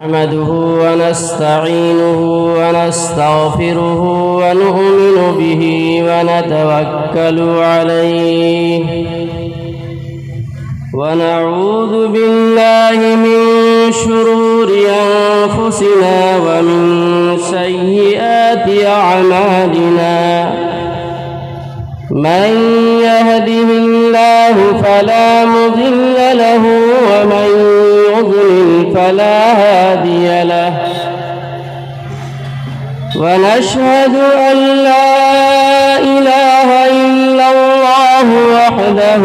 نحمده ونستعينه ونستغفره ونؤمن به ونتوكل عليه ونعوذ بالله من شرور أنفسنا ومن سيئات أعمالنا من يهده الله فلا مضل له ومن يضلل فلا هادي له ونشهد أن لا إله إلا الله وحده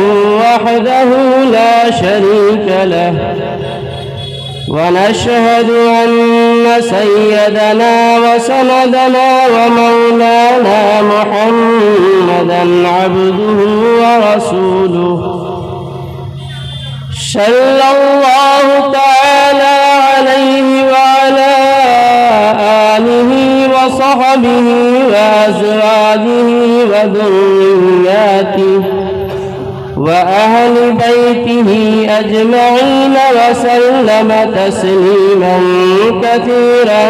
لا شريك له ونشهد أن سيدنا وسندنا ومولانا محمدا عبده ورسوله صلى الله تعالى عليه وعلى آله وصحبه وأزواجه وذرياته وأهل بيته أجمعين وسلم تسليما كثيرا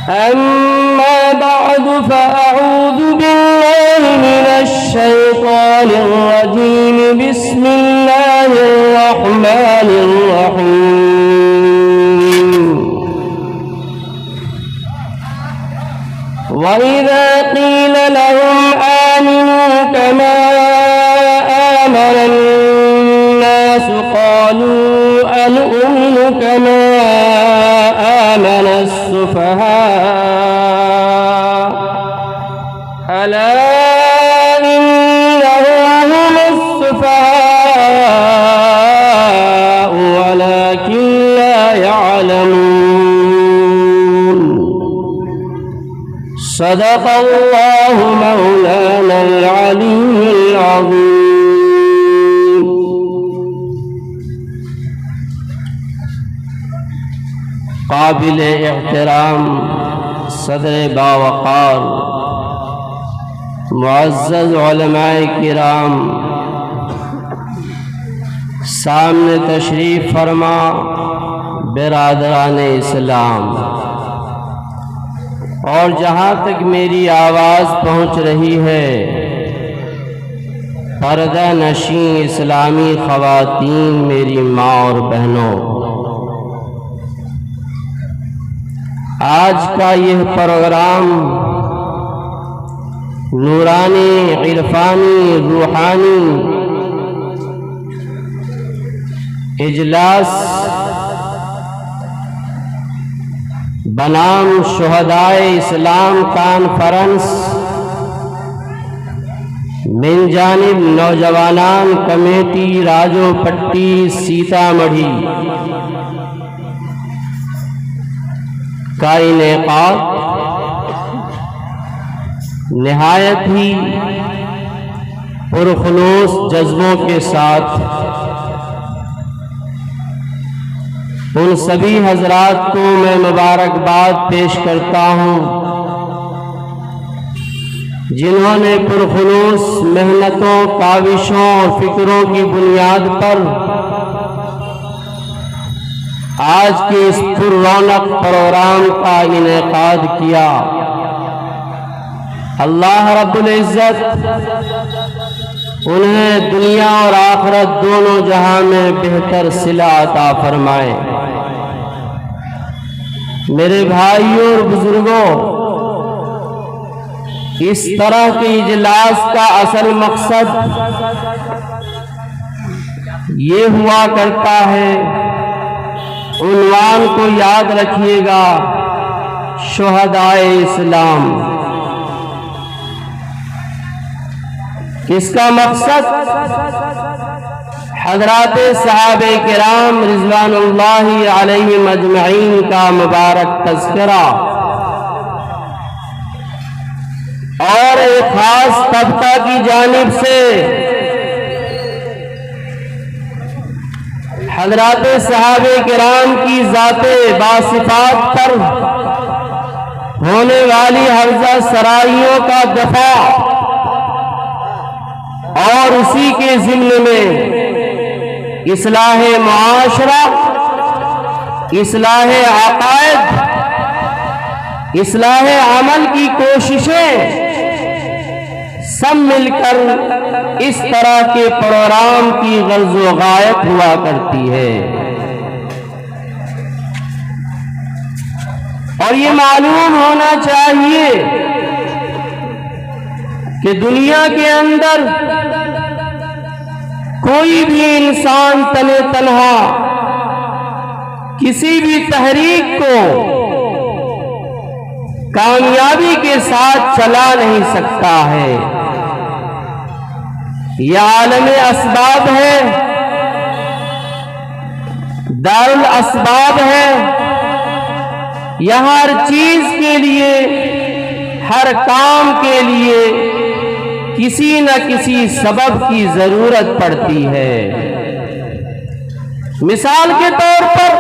أما بعد فأعوذ بالله من الشيطان الرجيم بسم الله الرحمن الرحيم وإذا قيل لهم آمنوا كما آمن الناس قالوا أنؤمن كما آمن السفهاء ألا إنهم هم السفهاء ولكن لا يعلمون صدق الله مولانا العلي العظيم. قابل احترام صدر باوقار معزز علماء کرام، سامنے تشریف فرما برادران اسلام، اور جہاں تک میری آواز پہنچ رہی ہے پردہ نشین اسلامی خواتین، میری ماں اور بہنوں، آج کا یہ پروگرام نورانی، عرفانی، روحانی اجلاس بنام شہدائے اسلام کانفرنس من جانب نوجوانان کمیٹی راجو پٹی سیتا مڑھی کا انعقاد نہایت ہی پرخلوص جذبوں کے ساتھ ان سبھی حضرات کو میں مبارکباد پیش کرتا ہوں جنہوں نے پرخلوص محنتوں، کاوشوں اور فکروں کی بنیاد پر آج کے اس پر رونق پروگرام کا انعقاد کیا۔ اللہ رب العزت انہیں دنیا اور آخرت دونوں جہاں میں بہتر صلہ عطا فرمائے۔ میرے بھائیوں اور بزرگوں، اس طرح کے اجلاس کا اصل مقصد یہ ہوا کرتا ہے، عنوان کو یاد رکھیے گا، شہدائے اسلام۔ اس کا مقصد حضرات صحابہ کرام رضوان اللہ علیہم اجمعین کا مبارک تذکرہ اور ایک خاص طبقہ کی جانب سے حضرات صحابہ کرام کی ذات باصفات پر ہونے والی حرزہ سرائیوں کا دفاع اور اسی کے ضمن میں اصلاح معاشرہ، اصلاح عقائد، اصلاح عمل کی کوششیں سب مل کر اس طرح کے پروگرام کی غرض و غایت ہوا کرتی ہے۔ اور یہ معلوم ہونا چاہیے کہ دنیا کے اندر کوئی بھی انسان تن تنہا کسی بھی تحریک کو کامیابی کے ساتھ چلا نہیں سکتا ہے۔ یہ عالم اسباب ہے، دار الاسباب ہے، یہاں ہر چیز کے لیے، ہر کام کے لیے کسی نہ کسی سبب کی ضرورت پڑتی ہے۔ مثال کے طور پر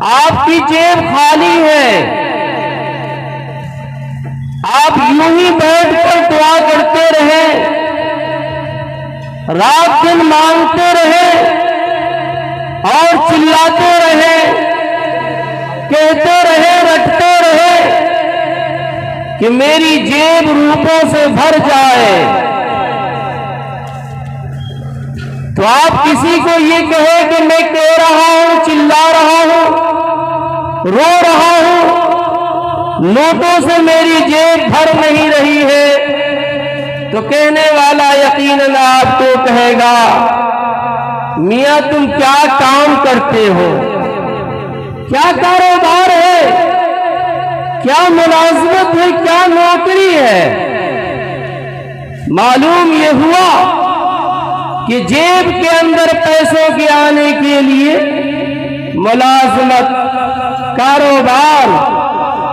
آپ کی جیب خالی ہے، آپ یوں ہی بیٹھ کر دعا کرتے رہیں، رات دن مانگتے رہیں اور چلاتے رہیں، کہتے رہیں، رٹتے رہیں کہ میری جیب روپوں سے بھر جائے، تو آپ کسی کو یہ کہیں کہ میں کہہ رہا ہوں، چلا رہا ہوں، رو رہا ہوں، نوٹوں سے میری جیب بھر نہیں رہی ہے، تو کہنے والا یقیناً آپ کو کہے گا میاں تم کیا کام کرتے ہو، کیا کاروبار ہے، کیا ملازمت ہے، کیا نوکری ہے؟ معلوم یہ ہوا کہ جیب کے اندر پیسوں کے آنے کے لیے ملازمت، کاروبار،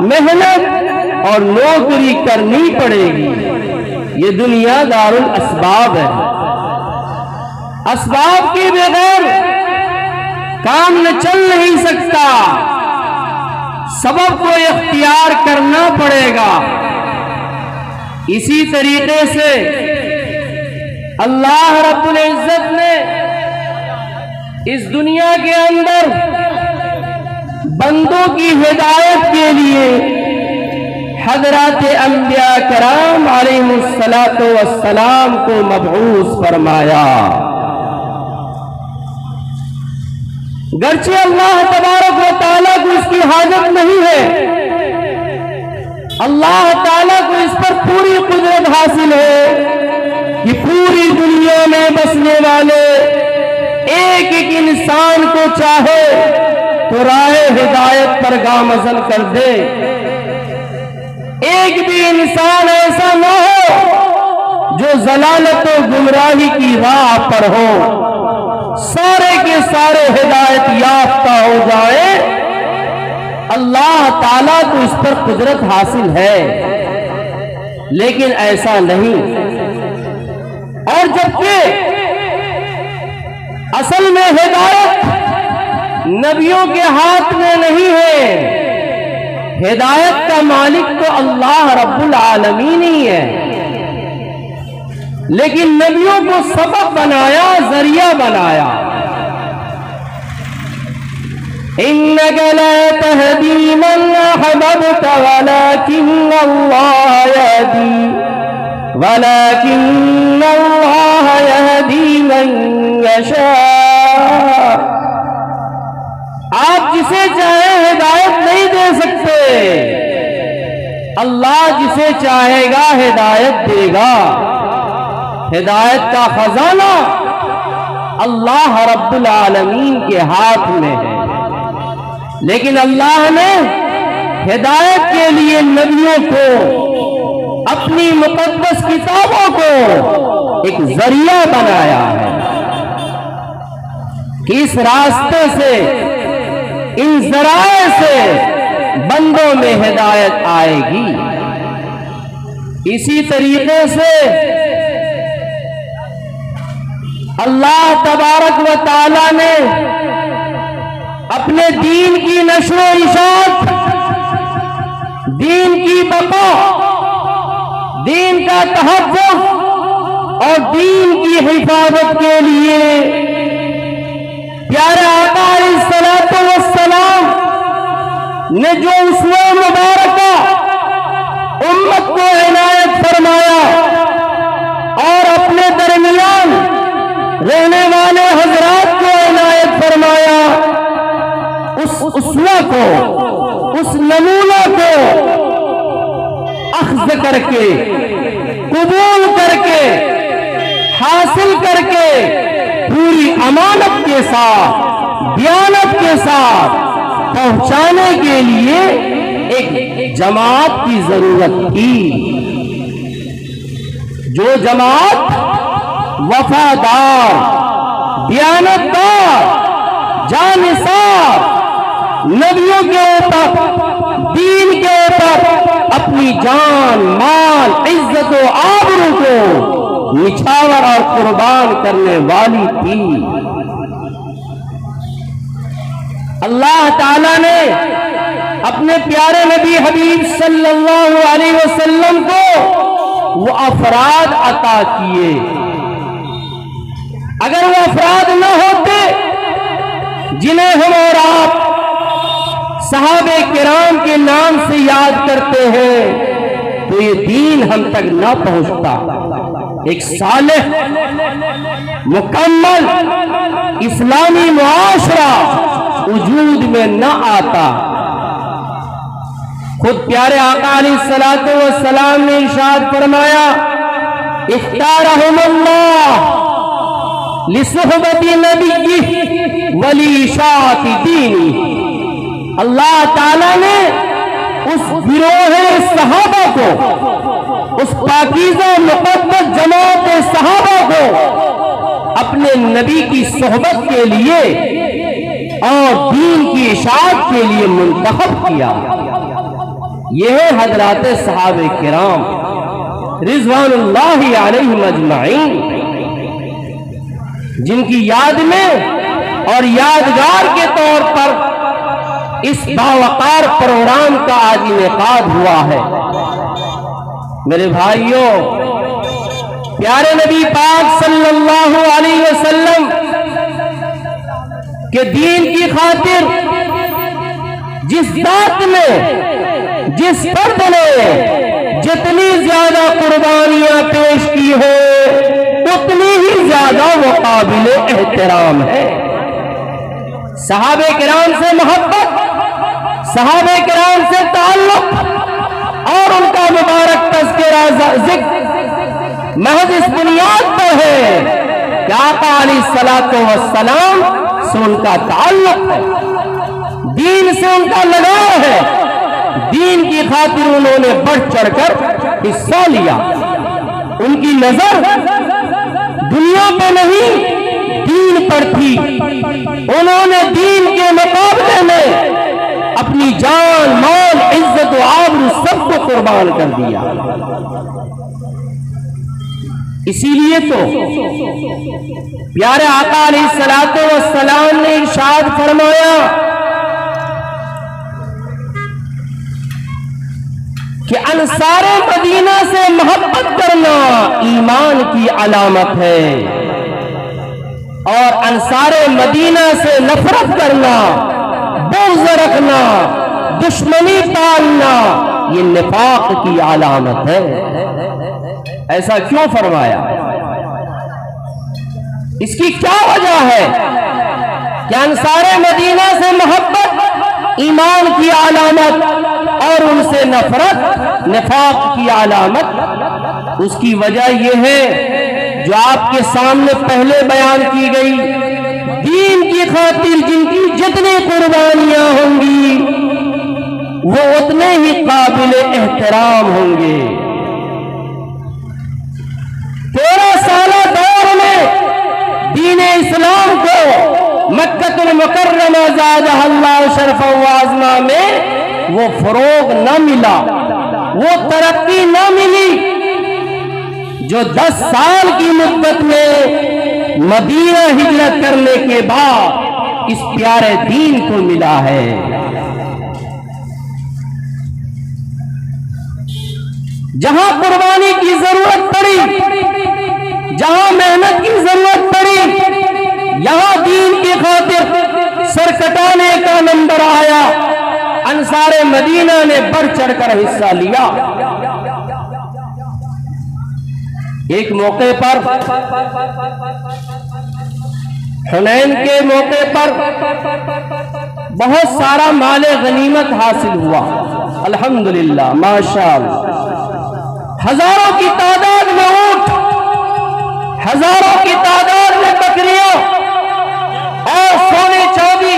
محنت اور نوکری کرنی پڑے گی۔ یہ دنیا دار الاسباب ہے، اسباب کے بغیر کام نہ چل نہیں سکتا، سبب کو اختیار کرنا پڑے گا۔ اسی طریقے سے اللہ رب العزت نے اس دنیا کے اندر بندوں کی ہدایت کے لیے حضرات انبیاء کرام علیہ السلام کو مبعوث فرمایا۔ گرچہ اللہ تبارک و تعالیٰ کو اس کی حاجت نہیں ہے، اللہ تعالیٰ کو اس پر پوری قدرت حاصل ہے کہ پوری دنیا میں بسنے والے ایک ایک انسان کو چاہے تو راہ ہدایت پر گامزن کر دے۔ ایک بھی انسان ایسا نہ ہو جو ضلالت و گمراہی کی راہ پر ہو، سارے کے سارے ہدایت یافتہ ہو جائے۔ اللہ تعالیٰ کو اس پر قدرت حاصل ہے، لیکن ایسا نہیں۔ اور جبکہ اصل میں ہدایت نبیوں کے ہاتھ میں نہیں ہے، ہدایت کا مالک تو اللہ رب العالمین ہی ہے، لیکن نبیوں کو سبب بنایا، ذریعہ بنایا۔ إنك لا تهدي من أحببت ولكن الله يهدي من يشاء۔ آپ جسے چاہے ہدایت نہیں دے سکتے، اللہ جسے چاہے گا ہدایت دے گا۔ ہدایت کا خزانہ اللہ رب العالمین کے ہاتھ میں ہے، لیکن اللہ نے ہدایت کے لیے نبیوں کو، اپنی مقدس کتابوں کو ایک ذریعہ بنایا ہے کہ اس راستے سے، ان ذرائع سے بندوں میں ہدایت آئے گی۔ اسی طریقے سے اللہ تبارک و تعالی نے اپنے دین کی نشر و اشاعت، دین کی بقا، دین کا تحفظ اور دین کی حفاظت کے لیے جو اسوہ مبارکہ امت کو عنایت فرمایا اور اپنے درمیان رہنے والے حضرات کو عنایت فرمایا، اس اسوہ کو، اس نمونہ کو اخذ کر کے، قبول کر کے، حاصل کر کے، پوری امانت کے ساتھ، دیانت کے ساتھ پہنچانے کے لیے ایک جماعت کی ضرورت تھی، جو جماعت وفادار، دیانتدار، جانثار، نبیوں کے اوپر، دین کے اوپر اپنی جان، مال، عزت و آبرو کو نچھاور اور قربان کرنے والی تھی۔ اللہ تعالیٰ نے اپنے پیارے نبی حبیب صلی اللہ علیہ وسلم کو وہ افراد عطا کیے، اگر وہ افراد نہ ہوتے جنہیں ہم اور آپ صحابہ کرام کے نام سے یاد کرتے ہیں تو یہ دین ہم تک نہ پہنچتا، ایک صالح مکمل اسلامی معاشرہ وجود میں نہ آتا۔ خود پیارے آقا علیہ الصلوۃ والسلام نے ارشاد فرمایا، اختارہم اللہ لصحبت نبیہ ولیشاۃ دینہ، اللہ تعالیٰ نے اس گروہ صحابہ کو، اس پاکیزہ مقدس جماعت صحابہ کو اپنے نبی کی صحبت کے لیے اور دین کی اشاعت کے لیے منتخب کیا۔ یہ ہے حضرات صحابہ کرام رضوان اللہ علیہم اجمعین، جن کی یاد میں اور یادگار کے طور پر اس باوقار پروگرام کا آج انعقاد ہوا ہے۔ میرے بھائیوں، پیارے نبی پاک صلی اللہ علیہ وسلم کے دین کی خاطر جس ذات نے، جس فرد نے جتنی زیادہ قربانیاں پیش کی ہے اتنی ہی زیادہ وہ قابل احترام ہے۔ صحابہ کرام سے محبت، صحابہ کرام سے تعلق اور ان کا مبارک تذکرہ ذکر محض اس بنیاد پر ہے کہ آقا علیہ الصلوۃ والسلام سے ان کا تعلق ہے، دین سے ان کا لگاؤ ہے، دین کی خاطر انہوں نے بڑھ چڑھ کر حصہ لیا۔ ان کی نظر دنیا پہ نہیں دین پر تھی، انہوں نے دین کے مقابلے میں اپنی جان، مال، عزت و آبرو سب کو قربان کر دیا۔ اسی لیے تو پیارے آقا علیہ الصلوۃ والسلام نے ارشاد فرمایا کہ انصار مدینہ سے محبت کرنا ایمان کی علامت ہے، اور انصار مدینہ سے نفرت کرنا، بغض رکھنا، دشمنی پالنا یہ نفاق کی علامت ہے۔ ایسا کیوں فرمایا؟ اس کی کیا وجہ ہے کہ انصار مدینہ سے محبت ایمان کی علامت اور ان سے نفرت نفاق کی علامت؟ اس کی وجہ یہ ہے جو آپ کے سامنے پہلے بیان کی گئی، دین کی خاطر جن کی جتنی قربانیاں ہوں گی وہ اتنے ہی قابل احترام ہوں گے۔ 13 سالہ دور میں دین اسلام کو مکہ المکرمہ زادہ اللہ شرفا و عظمہ میں وہ فروغ نہ ملا، وہ ترقی نہ ملی جو 10 سال کی مدت میں مدینہ ہجرت کرنے کے بعد اس پیارے دین کو ملا ہے۔ جہاں قربانی کی ضرورت پڑی، جہاں محنت کی ضرورت پڑی، یہاں دین کی خاطر سر کٹانے کا نمبر آیا، انصار مدینہ نے بڑھ چڑھ کر حصہ لیا۔ ایک موقع پر حنین کے موقع پر بہت سارا مال غنیمت حاصل ہوا، الحمدللہ ماشاءاللہ۔ ہزاروں کی تعداد میں اونٹ، ہزاروں کی تعداد میں بکریاں اور سونے چاندی۔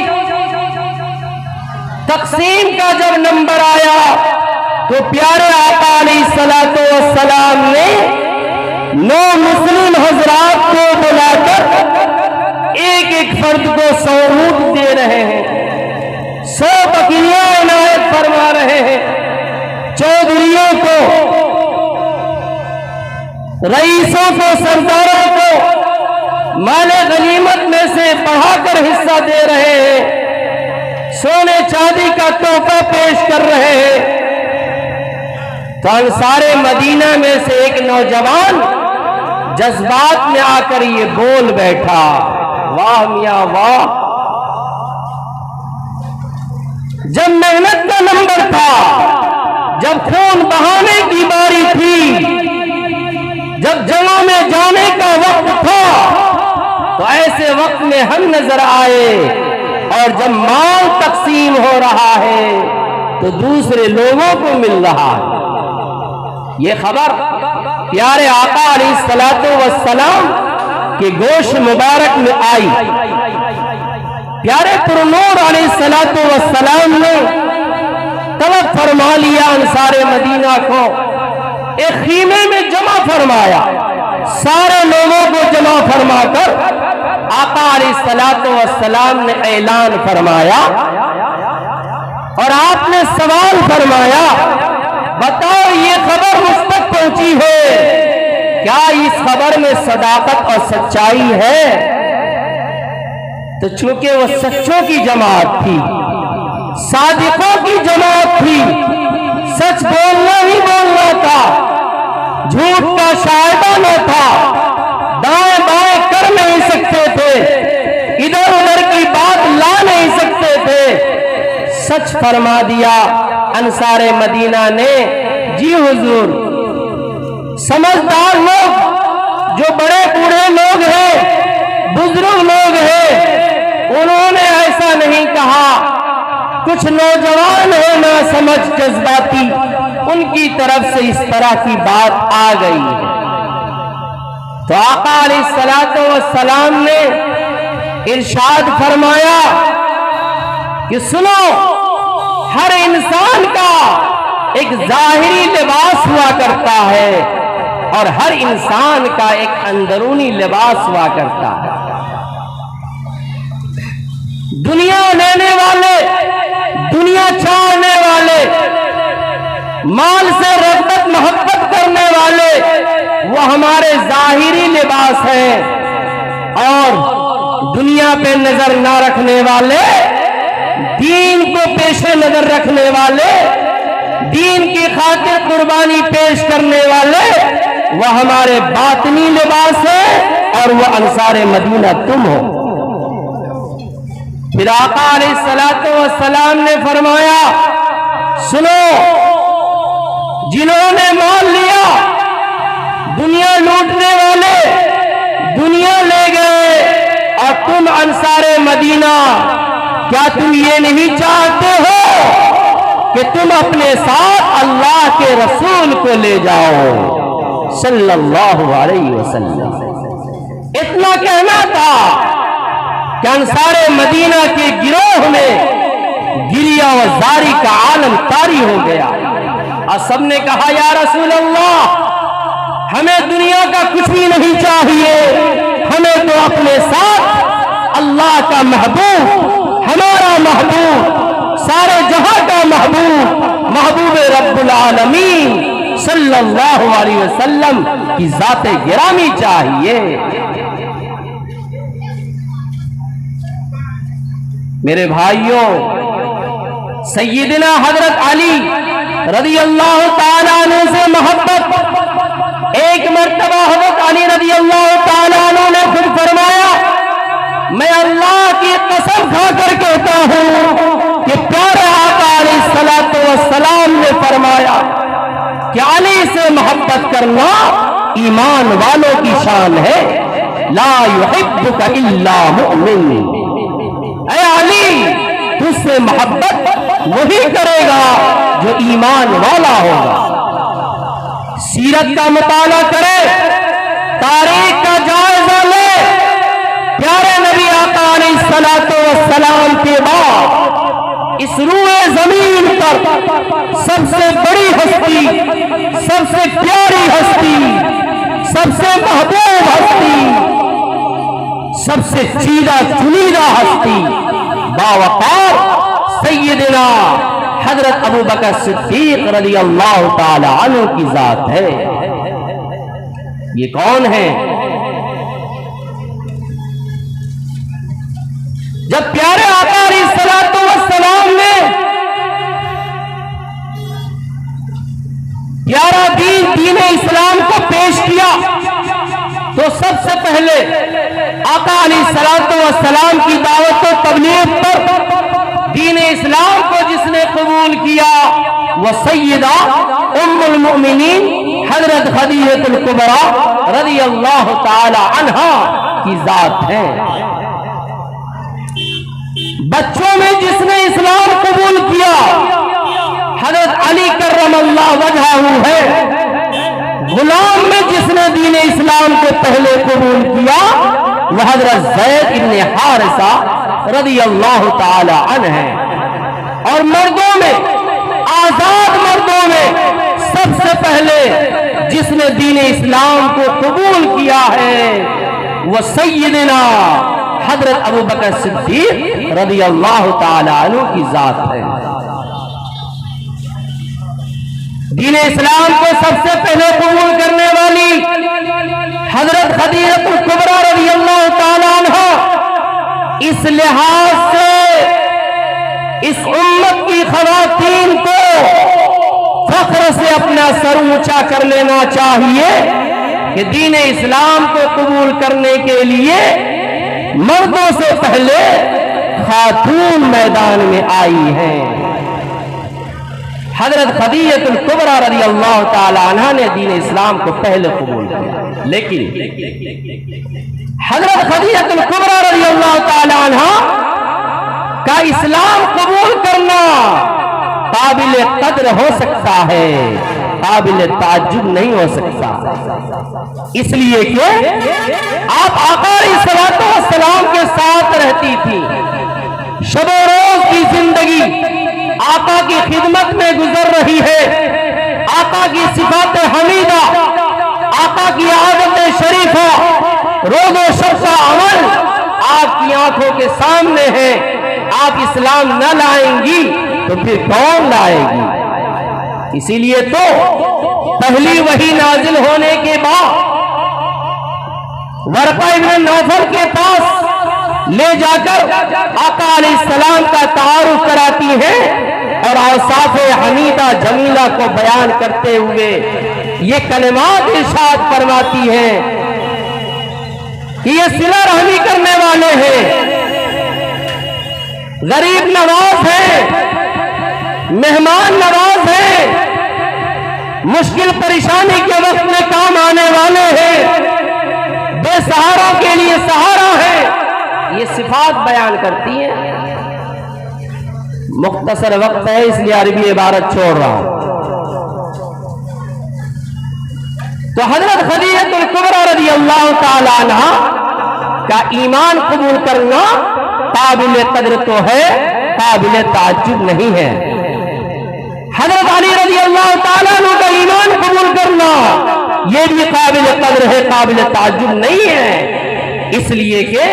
تقسیم کا جب نمبر آیا تو پیارے آقا علیہ الصلوۃ والسلام نے 9 مسلم حضرات کو بلا کر ایک ایک فرد کو 100 اونٹ دے رہے ہیں، 100 بکریاں عنایت فرما رہے ہیں۔ چودھریوں کو، رئیسوں کو، سرداروں کو مال غنیمت میں سے بڑھا کر حصہ دے رہے ہیں، سونے چاندی کا تحفہ پیش کر رہے ہیں۔ تو انصار مدینہ میں سے ایک نوجوان جذبات میں آ کر یہ بول بیٹھا، واہ میاں واہ، جب محنت کا نمبر تھا، جب خون بہانے کی باری تھی، جب جنگوں میں جانے کا وقت تھا، تو ایسے وقت میں ہم نظر آئے، اور جب مال تقسیم ہو رہا ہے تو دوسرے لوگوں کو مل رہا ہے۔ یہ خبر پیارے آقا علیہ الصلوۃ والسلام کے گوش مبارک میں آئی۔ پیارے پرنور علیہ الصلوۃ والسلام نے طلب فرما لیا انصار مدینہ کو، ایک خیمے میں جمع فرمایا، سارے لوگوں کو جمع فرما کر آقا علیہ الصلوۃ والسلام نے اعلان فرمایا اور آپ نے سوال فرمایا، بتاؤ یہ خبر مجھ تک پہنچی ہے، کیا اس خبر میں صداقت اور سچائی ہے؟ تو چونکہ وہ سچوں کی جماعت تھی، صادقوں کی جماعت تھی، سچ بولنا ہی بولنا تھا، جھوٹ کا شائبہ نہ تھا، دائیں بائیں کر نہیں سکتے تھے، ادھر ادھر کی بات لا نہیں سکتے تھے، سچ فرما دیا انصار مدینہ نے۔ جی حضور، سمجھدار لوگ جو بڑے بوڑھے لوگ ہیں، بزرگ لوگ ہیں، انہوں نے ایسا نہیں کہا، کچھ نوجوان ہیں نا سمجھ جذباتی، ان کی طرف سے اس طرح کی بات آ گئی ہے۔ تو آقا علیہ الصلوۃ والسلام نے ارشاد فرمایا کہ سنو، ہر انسان کا ایک ظاہری لباس ہوا کرتا ہے اور ہر انسان کا ایک اندرونی لباس ہوا کرتا ہے۔ دنیا لینے والے، دنیا چاہنے والے، مال سے رغبت محبت کرنے والے، وہ ہمارے ظاہری لباس ہیں، اور دنیا پہ نظر نہ رکھنے والے، دین کو پیش نظر رکھنے والے، دین کی خاطر قربانی پیش کرنے والے، وہ ہمارے باطنی لباس ہیں، اور وہ انصار مدینہ تم ہو۔ پھر آقا علیہ الصلوۃ والسلام نے فرمایا، سنو، جنہوں نے مال لیا، دنیا لوٹنے والے دنیا لے گئے، اور تم انصار مدینہ، کیا تم یہ نہیں چاہتے ہو کہ تم اپنے ساتھ اللہ کے رسول کو لے جاؤ صلی اللہ علیہ وسلم؟ اتنا کہنا تھا کہ انصار مدینہ کے گروہ میں گریہ و زاری کا عالم طاری ہو گیا، اور سب نے کہا یا رسول اللہ، ہمیں دنیا کا کچھ بھی نہیں چاہیے، ہمیں تو اپنے ساتھ اللہ کا محبوب، ہمارا محبوب، سارے جہاں کا محبوب، محبوب رب العالمین صلی اللہ علیہ وسلم کی ذات گرامی چاہیے۔ میرے بھائیوں، سیدنا حضرت علی رضی اللہ تعالیٰ عنہ سے محبت، ایک مرتبہ حضرت علی رضی اللہ تعالیٰ عنہ نے خود فرمایا، میں اللہ کی قسم کھا کر کہتا ہوں کہ پیارے آقا علیہ السلام فرمایا کہ علی سے محبت کرنا ایمان والوں کی شان ہے، لا یحبک الا مؤمن، اے علی تجھ سے محبت وہی کرے گا جو ایمان والا ہوگا۔ سیرت کا مطالعہ کرے، تاریخ کا جائزہ لے، پیارے نبی آقا علیہ الصلوۃ والسلام کے بعد اس روئے زمین پر سب سے بڑی ہستی، سب سے پیاری ہستی، سب سے محبوب ہستی، سب سے چنیدہ ہستی باوقار سیدنا حضرت ابوبکر صدیق رضی اللہ تعالی عنہ کی ذات ہے۔ یہ کون ہے؟ جب پیارے آقا علیہ الصلوۃ والسلام نے پیارا دین اسلام کو پیش کیا تو سب سے پہلے آقا علیہ الصلوۃ والسلام کی دعوت و تبلیغ پر دین اسلام کو جس نے قبول کیا وہ سیدہ ام المؤمنین حضرت خدیجہ الکبریٰ رضی اللہ تعالی عنہا کی ذات ہے۔ بچوں میں جس نے اسلام قبول کیا حضرت علی کرم اللہ وجہہ ہے۔ غلام میں جس نے دین اسلام کو پہلے قبول کیا وہ حضرت زید بن حارثہ رضی اللہ تعالی عنہ ہے۔ اور مردوں میں، آزاد مردوں میں سب سے پہلے جس نے دین اسلام کو قبول کیا ہے وہ سیدنا حضرت ابوبکر صدیق رضی اللہ تعالی عنہ کی ذات ہے۔ دین اسلام کو سب سے پہلے قبول کرنے والی حضرت خدیجہ الکبریٰ رضی اللہ تعالی عنہ اس لحاظ سے اس امت کی خواتین کو فخر سے اپنا سر اونچا کر لینا چاہیے کہ دین اسلام کو قبول کرنے کے لیے مردوں سے پہلے خاتون میدان میں آئی ہیں۔ حضرت خدیجہ الکبریٰ رضی اللہ تعالی عنہ نے دین اسلام کو پہلے قبول کیا، لیکن حضرت خدیجہ الکبریٰ رضی اللہ تعالی عنہ کا اسلام قبول کرنا قابل قدر ہو سکتا ہے، قابل تعجب نہیں ہو سکتا، اس لیے کہ آپ آقا علیہ الصلوۃ والسلام کے ساتھ رہتی تھی، شب و روز کی زندگی آقا کی خدمت میں گزر رہی ہے، آقا کی صفات حمیدہ، آقا کی عادت شریفہ، روز و شب کا عمل آپ کی آنکھوں کے سامنے ہے۔ آپ اسلام نہ لائیں گی تو پھر کون لائے گی؟ اسی لیے تو پہلی وحی نازل ہونے کے بعد ورقہ ابن نوفل کے پاس لے جا کر آقا علیہ السلام کا تعارف کراتی ہیں اور اوصاف حمیدہ جمیلہ کو بیان کرتے ہوئے یہ کلمات ارشاد فرماتی ہیں کہ یہ صلہ رحمی کرنے والے ہیں، غریب نواز ہیں، مہمان نواز ہیں، مشکل پریشانی کے وقت میں کام آنے والے ہیں، بے سہاروں کے لیے سہارا ہے، یہ صفات بیان کرتی ہیں۔ مختصر وقت ہے اس لیے عربی عبارت چھوڑ رہا ہوں۔ تو حضرت خدیجہ الکبریٰ رضی اللہ تعالی عنہ کا ایمان قبول کرنا قابل قدر تو ہے، قابل تعجب نہیں ہے۔ حضرت علی رضی اللہ تعالیٰ عنہ کا ایمان قبول کرنا یہ بھی قابل قدر ہے، قابل تعجب نہیں ہے، اس لیے کہ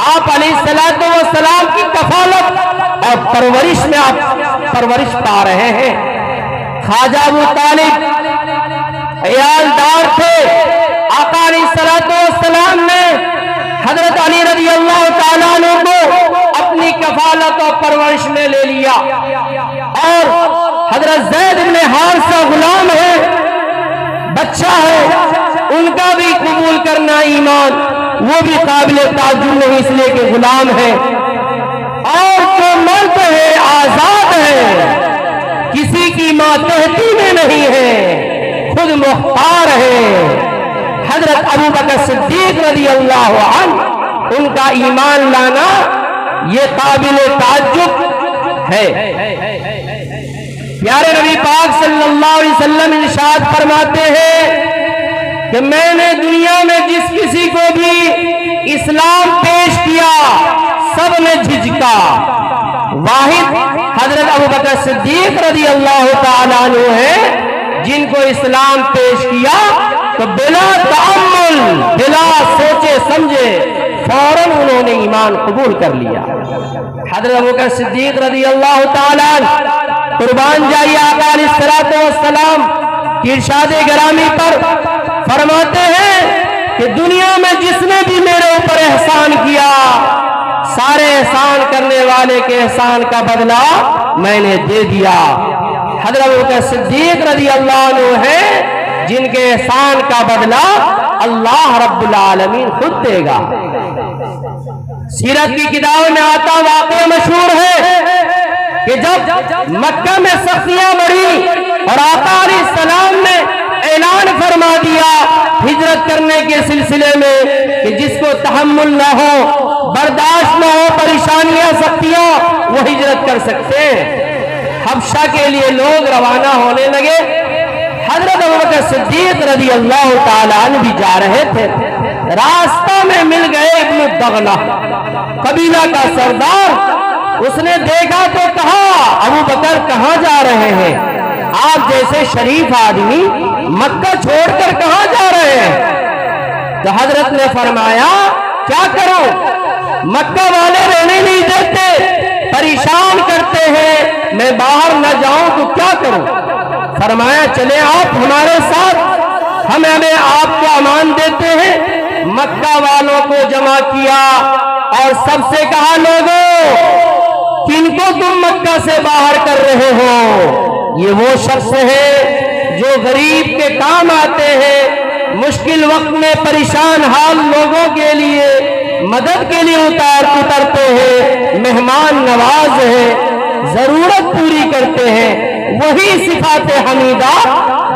آپ علیہ الصلوۃ والسلام کی کفالت اور پرورش میں آپ پرورش پا رہے ہیں۔ خواجہ ابو طالب عیالدار تھے، آقا علیہ الصلوۃ والسلام نے حضرت علی رضی اللہ تعالیٰ عنہ کو اپنی کفالت اور پرورش میں لے لیا، اور حضرت زید بن حارثہ غلام ہے، بچہ ہے، ان کا بھی قبول کرنا ایمان وہ بھی قابل تعجب نہیں، اس لیے کہ غلام ہے، اور جو مرد ہے آزاد ہے، کسی کی ماتحتی میں نہیں ہے، خود مختار ہے۔ حضرت ابوبکر صدیق رضی اللہ عنہ، ان کا ایمان لانا یہ قابل تعجب ہے۔ پیارے نبی پاک صلی اللہ علیہ وسلم ارشاد فرماتے ہیں کہ میں نے دنیا میں جس کسی کو بھی اسلام پیش کیا سب نے جھجکا، واحد حضرت ابوبکر صدیق رضی اللہ تعالیٰ عنہ ہے جن کو اسلام پیش کیا تو بلا تأمل، بلا سوچے سمجھے فوراً انہوں نے ایمان قبول کر لیا۔ حضرت ابوبکر صدیق رضی اللہ تعالیٰ عنہ، قربان جائیے آقا علیہ الصلوۃ والسلام کی ارشاد گرامی پر، فرماتے ہیں کہ دنیا میں جس نے بھی میرے اوپر احسان کیا، سارے احسان کرنے والے کے احسان کا بدلہ میں نے دے دیا۔ حضرت ابوبکر صدیق رضی اللہ عنہ ہے جن کے احسان کا بدلہ اللہ رب العالمین خود دے گا۔ سیرت کی کتابوں میں آتا واقعہ مشہور ہے کہ جب مکہ میں سختیاں بڑھی اور آقا علیہ السلام نے اعلان فرما دیا ہجرت کرنے کے سلسلے میں کہ جس کو تحمل نہ ہو، برداشت نہ ہو پریشانیاں سختیاں، وہ ہجرت کر سکتے ہیں۔ حبشہ کے لیے لوگ روانہ ہونے لگے۔ حضرت ابوبکر صدیق رضی اللہ تعالیٰ عنہ بھی جا رہے تھے، راستہ میں مل گئے ابن الدغنہ قبیلہ کا سردار۔ اس نے دیکھا تو کہا ابوبکر کہاں جا رہے ہیں؟ آپ جیسے شریف آدمی مکہ چھوڑ کر کہاں جا رہے ہیں؟ تو حضرت نے فرمایا کیا کروں، مکہ والے رہنے نہیں دیتے، پریشان کرتے ہیں، میں باہر نہ جاؤں تو کیا کروں؟ فرمایا چلے آپ ہمارے ساتھ، ہم ہمیں آپ کو امان دیتے ہیں۔ مکہ والوں کو جمع کیا اور سب سے کہا لوگوں، کن کو تم مکہ سے باہر کر رہے ہو؟ یہ وہ شخص ہے جو غریب کے کام آتے ہیں، مشکل وقت میں پریشان حال لوگوں کے لیے مدد کے لیے اترتے ہیں، مہمان نواز ہے، ضرورت پوری کرتے ہیں۔ وہی صفات حمیدہ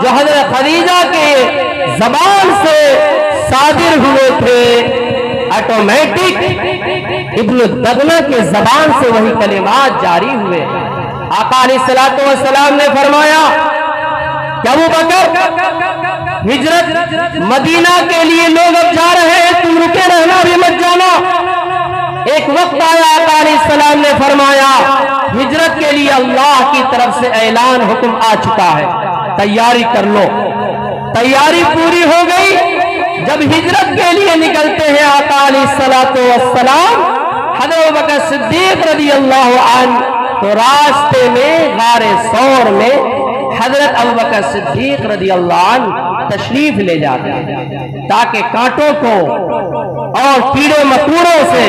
جو حضرت خدیجہ کے زبان سے صادر ہوئے تھے، آٹومیٹک ابن الدغنہ کے زبان سے وہی کلمات جاری ہوئے۔ آقا علیہ الصلوۃ والسلام نے فرمایا کہ ابوبکر ہجرت مدینہ کے لیے لوگ اب جا رہے ہیں، تم رکے رہنا بھی مت جانا۔ ایک وقت آیا آقا علیہ السلام نے فرمایا ہجرت کے لیے اللہ کی طرف سے اعلان حکم آ چکا ہے، تیاری کر لو۔ تیاری پوری ہو گئی۔ جب ہجرت کے لیے نکلتے ہیں آقا علیہ الصلوۃ والسلام، حضرت ابوبکر صدیق رضی اللہ عنہ تو راستے میں غار ثور میں حضرت ابوبکر صدیق رضی اللہ عنہ تشریف لے جاتے ہیں تاکہ کانٹوں کو اور کیڑے مکوڑوں سے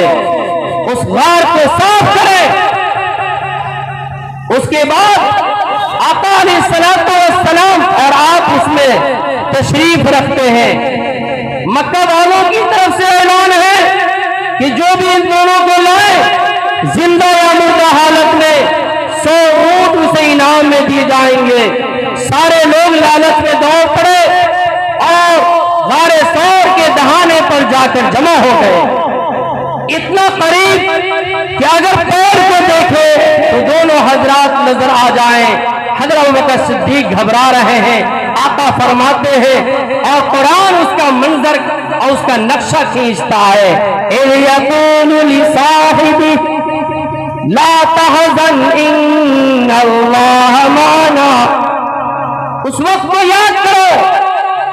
اس غار کو صاف کرے۔ اس کے بعد آقا علیہ الصلوۃ والسلام اور آپ اس میں تشریف رکھتے ہیں۔ مکہ والوں کی طرف سے اعلان ہے کہ جو بھی ان دونوں کو لائے زندہ یا مردہ حالت میں 100 اونٹ اسے انعام میں دیے جائیں گے۔ سارے لوگ لالچ میں دوڑ پڑے اور غار ثور کے دہانے پر جا کر جمع ہو گئے، اتنا قریب کہ اگر پیر کو دیکھے تو دونوں حضرات نظر آ جائیں۔ حضرت ابوبکر صدیق گھبرا رہے ہیں، آقا فرماتے ہیں اور قرآن اس کا منظر اور اس کا نقشہ کھینچتا ہے، اِذْ يَقُولُ لِصَاحِبِهِ لَا تَحْزَنْ إِنَّ اللَّهَ مَعَنَا۔ اس وقت کو یاد کرو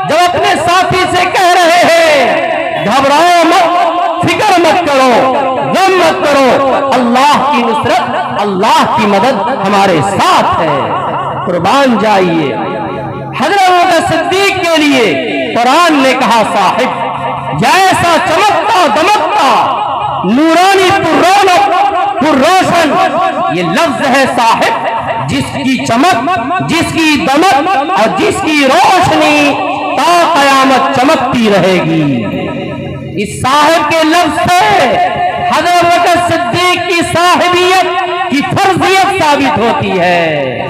جب اپنے ساتھی سے کہہ رہے ہیں گھبراؤ مت، فکر مت کرو، غم مت کرو، اللہ کی نصرت، اللہ کی مدد ہمارے ساتھ ہے۔ قربان جائیے حضرت ابوبکر صدیق کے لیے قرآن نے کہا صاحب، جیسا چمکتا دمکتا نورانی پررونق پرروشن، یہ لفظ ہے صاحب جس کی چمک، جس کی دمک اور جس کی روشنی تا قیامت چمکتی رہے گی۔ اس صاحب کے لفظ سے حضرت ابوبکر صدیق کی صاحبیت کی فرضیت ثابت ہوتی ہے۔